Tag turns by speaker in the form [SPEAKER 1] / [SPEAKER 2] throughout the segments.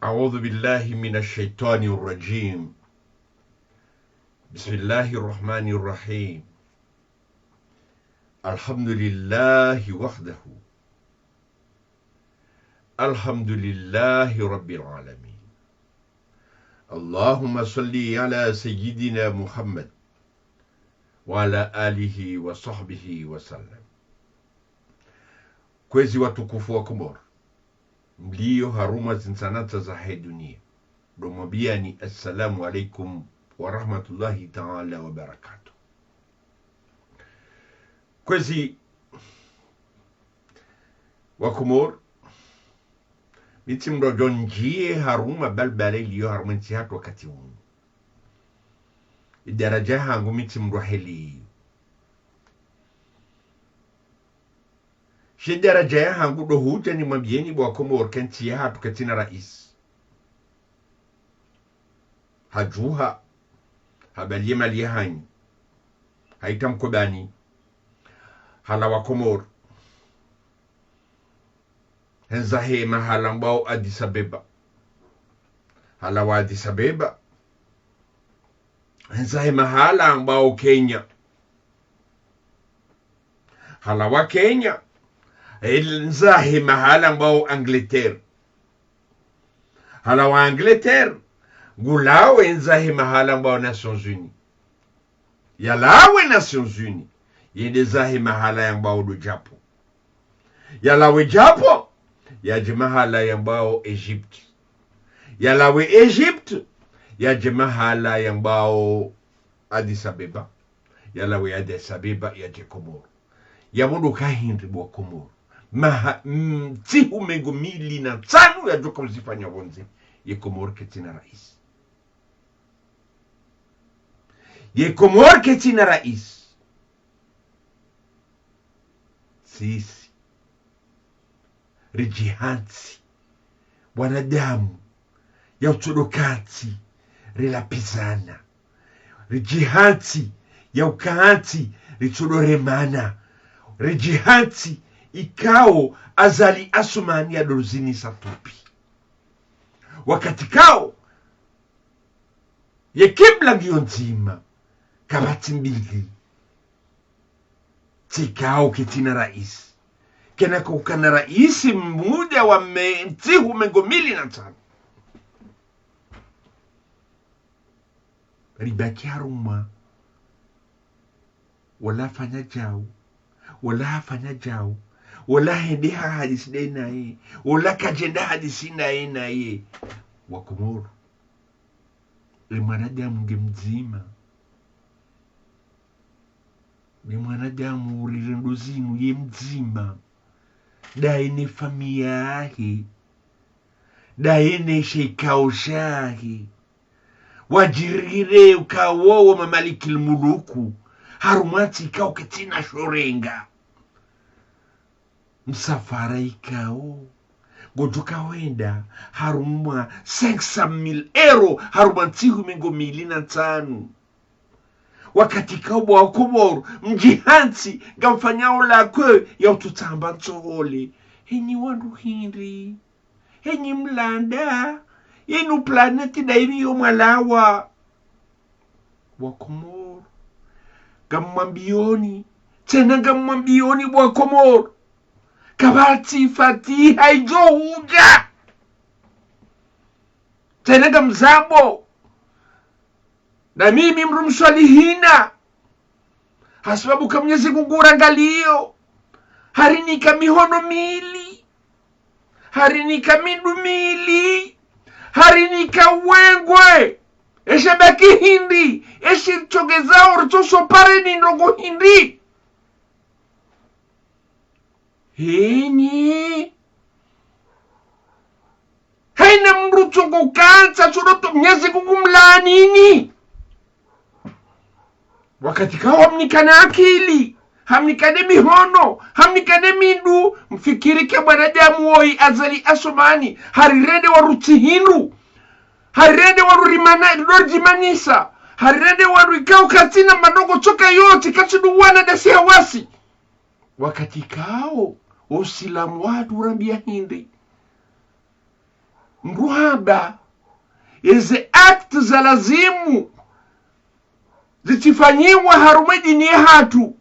[SPEAKER 1] أعوذ بالله من الشيطان الرجيم. بسم الله الرحمن الرحيم. الحمد لله وحده. الحمد لله رب العالمين. اللهم صل على سيدنا محمد وعلى آله وصحبه وسلم. Kwezi watukufu wa Comores, mlio haruma zinsanata za hai dunia, domwambia ni assalamu alaikum wa rahmatullahi ta'ala wa barakatuh. Kwezi wa Comores, miti mrojonjie haruma balbale liyo haruma nti hatu wakati unu. Idaraja hangu miti mroheli. Shidaraja ya hangu dohuja ni mabieni wa Comores kenti ya hatu katina rais. Hajuha, habalie malie hanyi, haitam kobani, hala wa Comores. Henzahe mahala mbao Addis Abeba. Hala wa Addis Abeba. Henzahe mahala mbao Kenya. Hala wa Kenya. Henzahe mahala mbao Angleterre. Hala wa Angleterre. Gulao henzahe mahala mbao Nations Unies. Yalawe Nations Unies. Yendezahe mahala mbao do Japo. Yalawe Japo. Yaje mahala yambao Egypt. Yalawe Egypt. Yaje mahala yambao Addis Abeba. Yalawe Addis Abeba yaje Comores. Yamudu kahindri bwa Comores. Tihu megumili na tanu ya joka mzifanya wonze. Ye Comores ketina rais. Ye Comores ketina rais. Sisi rijihansi wanadamu ya utodokati rilapizana, rijihansi ya ukaanti ritodoremana, rijihansi ikao azali asumani ya dozini satupi. Wakati kao ye kibla ngionzima kabati mbili tikao ketina rais. Kena kukana raisi mmuja wa mtihu mengomili na tano. Ribaki haruma. Wala fanya jau. Wala hafanya jau. Wala hendeha hadisi na ye. Wala kajenda hadisi na ye. Wa Comores. Mwanadamu ngemzima. Ni mwanadamu urirendozinu ye mzima. Daine familia yake, daine shekao shahi, wajirire ukawowo mamaliki muluku, harumati ikao ketina shorenga. Msafara ikao, gojuka wenda, harumwa 500,000 euro, harumantihu mengo milina tanu. Wakati kaubo wa Comores, mjihansi, gamfanyao la kwe, ya ututamba ntohole. Henyi wandu hindri, henyi mlanda, yenu planeti dairi yo malawa. Wa Comores, gamwambioni, tena gamwambioni wa Comores. Kabati fati haijo huja. Tena gamzabo. Na mimi mrumswalihina. Hasababu ka Mgnezimgou rangalio. Harinika mihono mili. Harinika mindu mili. Harinika wengwe. Eshe baki hindi. Eshe chogezao ritoso pare ni nrogo hindi. Henyi. Haina mruchongo kansa. Suroto Mgnezimgou ngoumlaanini. Wakati kao hamnikana akili, hamnikane mihono, hamnikane mindu, mfikirike mwanadamu woi azali asomani, harirede waruti hindu, harirede warurimana dojimanisa, harirede warikao katina madogo choka yote kachiduwana dasi hawasi. Wakati kao usilamu wadu rambia hindi. mruhaba izi act za lazimu zitifanyiwa harumedi ni hatu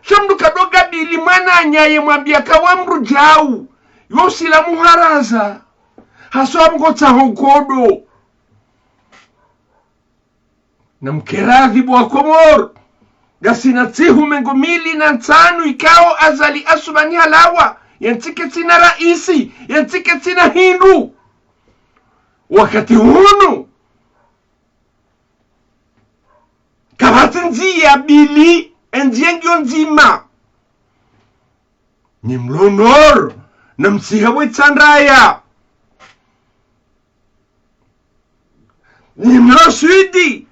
[SPEAKER 1] shamdu kadoga bili mwana anyaye mwambia kawa mrujau yosila muharaza haswa mkota honkodo na mkeradhi bwa Komor gasina tihu mengo 205 ikao azali asubani halawa yantike tina raisi yantike tina hindu wakati hunu kabati nzia bili endiengyo nzima ni mlonor na msihawe tanraya ni mloswidi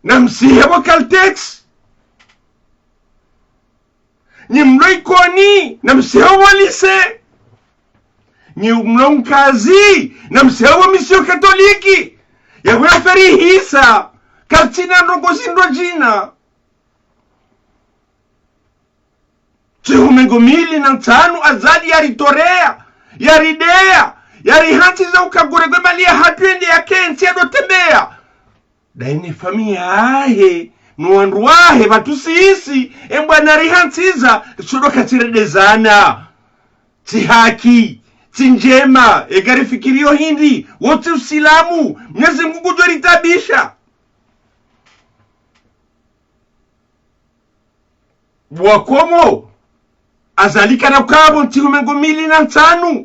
[SPEAKER 1] na msihawe kaltex ni mloikoni na msihawe lise ni mlonkazi na msihawe misio katoliki ya waferi hisa kartina ndogozindwa jina Chihumengo 205 azadi yaritorea yaridea yarihantiza ukaguregwe malia hatuende ya kensi adotembea daini familia ahe nuandu ahe batusisi embwana rihantiza sudo katiredezana tihaki tinjema egarifikirio hindi wote usilamu Mgnezimgou joritabisha Bwakomo azalika na ukabo Chihumengo 205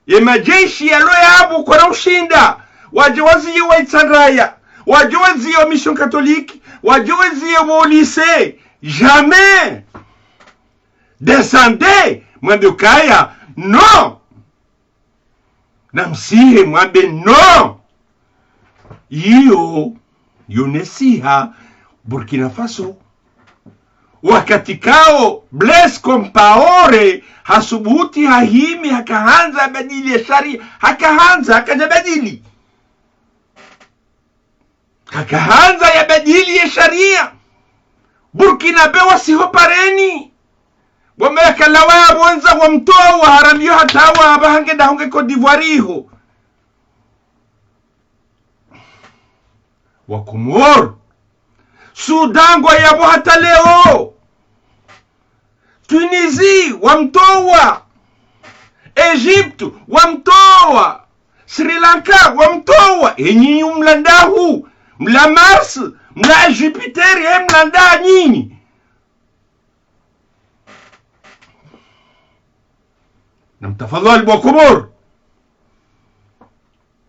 [SPEAKER 1] ye majeshi yalo yabo kwa ushinda wajowazi wa Itanraya wajowazi wa mission catholique wajowazi wa lycée jamais descendez mwambe kaya non namsihe mwambe non iyo yonesiha Burkina Faso wakati kao Blaise Compaoré hasubuti hahimi hakahanza badili ya sharia hakajabadili hakahanza ya badili ya sharia Burkina bewa siho pareni wameka lawaya mwanza wa mtoa wa haramio hatawa habahange dahunge Cote d'Ivoire iho wa Comores Sudan kwa yabo hata leo Tunisie wamtoa Egypte wamtoa Sri Lanka wamtoa enyi mlandahu mla Mars mla Jupiter mlanda nyinyi namtafadhali bwa Comores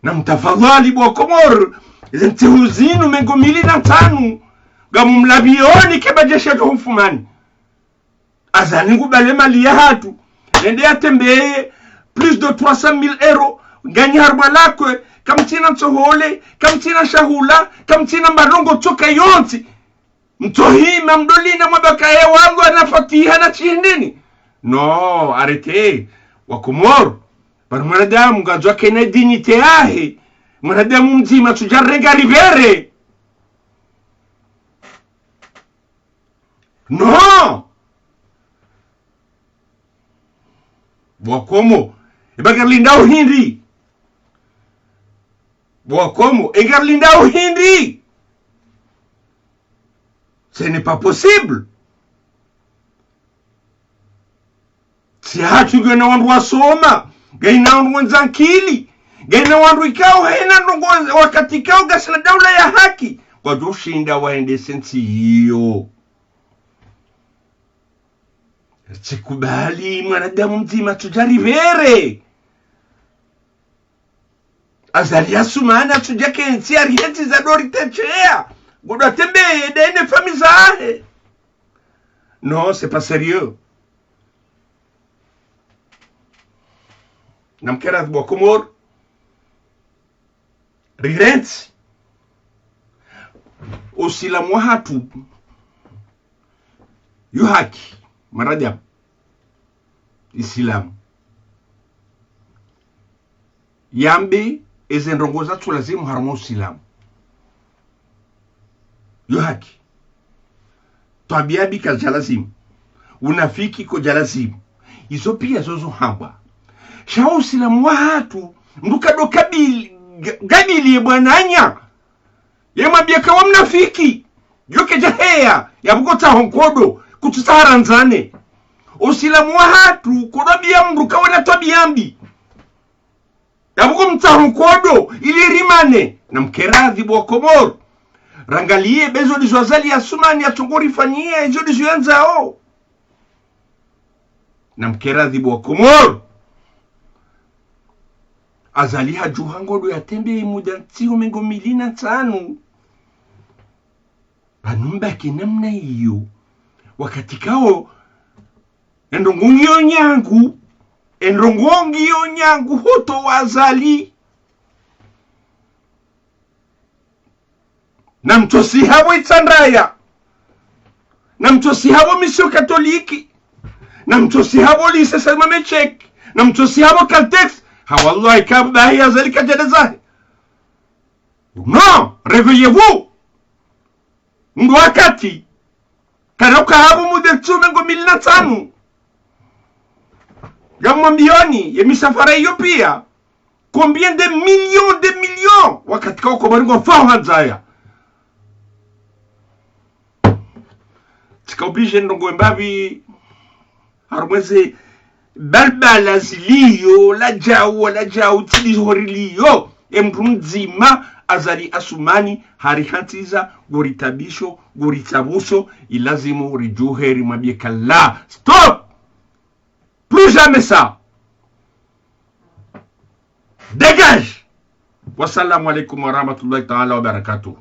[SPEAKER 1] namtafadhali bwa Comores ntihuzinu mengo 205 gamu mlabioni kebajesha tuhumfumani azani ngubale mali ya hatu nende yatembeye plus de 300,000 euros ganya harba lakwe kamtina nsohole kamtina shahula kamtina marongo toka yonti mtohima mdolina mwabaka wangu anafatiha na chindini no arete wa Comores par mwanadamu gajwa kene dignité yahe mwanadamu mzima tujarenga rivere no Bwakomo ebagarlinda uhindi Bwakomo egarlinda uhindi ce n'est pas possible si hatu gena wandu wasoma gena wandu wanzankili gena wandu ikao hena ndongo wakati kao gasina daula ya haki kwa joshinda waende sensi hiyo Chikubali mwanadamu mzima tujarivere azali asumana tujake nsi ariheti za dori techea guda tembeye dene famizahe non c'est pas sérieux namkera bwa Comores rirenti osila mwahatu yuhaki maradam Islam yambe ezenrongoza tulazimu haramo Islam yuhaki tabiabi kajalazimu unafiki ko jalazimu izo pia zozo hamba shao Islam watu Mruka do gabili bwananya. Yemwambia kawa mnafiki. Yoke jahea ya bukota honkodo kututaharanzane. Usilamu wa hatu kurabia mruka wana tabiambi. Ya buko mtahonkodo ili rimane na mkeradhi bwa Komoro. Rangalie bezo dizwazali ya sumani ya tungori fanyia ezo dizuanzao. Na mkeradhi bwa Komoro. Azali hajuhangodo ya tembe mudanti umengo 25. Panumba kinamna hiyo. Wakati kao endongungio nyangu hoto wazali. Na mtosi habo itandaya. Na mtosi habo misio katoliki. Na mtosi habo lise salma mechek. Na mtosi habo kaltex. Hawallahi kabahi ya zalika jadazahi. Non, réveillez-vous. Ndu wakati. Karoka habu mudeltu mengo 15. Gamma mbioni, ye misafara hiyo pia. Combien de millions. Wakati kao komaringo fawa zaya. Tika oblige ndongo mbabi. Harumweze balbala ziliyo la jau tili horiliyo mtu mzima azali asumani harihantiza goritabisho goritabuso ilazimu rijuheri mabiekala. Stop, plus jamais ça, dégage. Wassalamu alaikum wa rahmatullahi ta'ala wa barakatuh.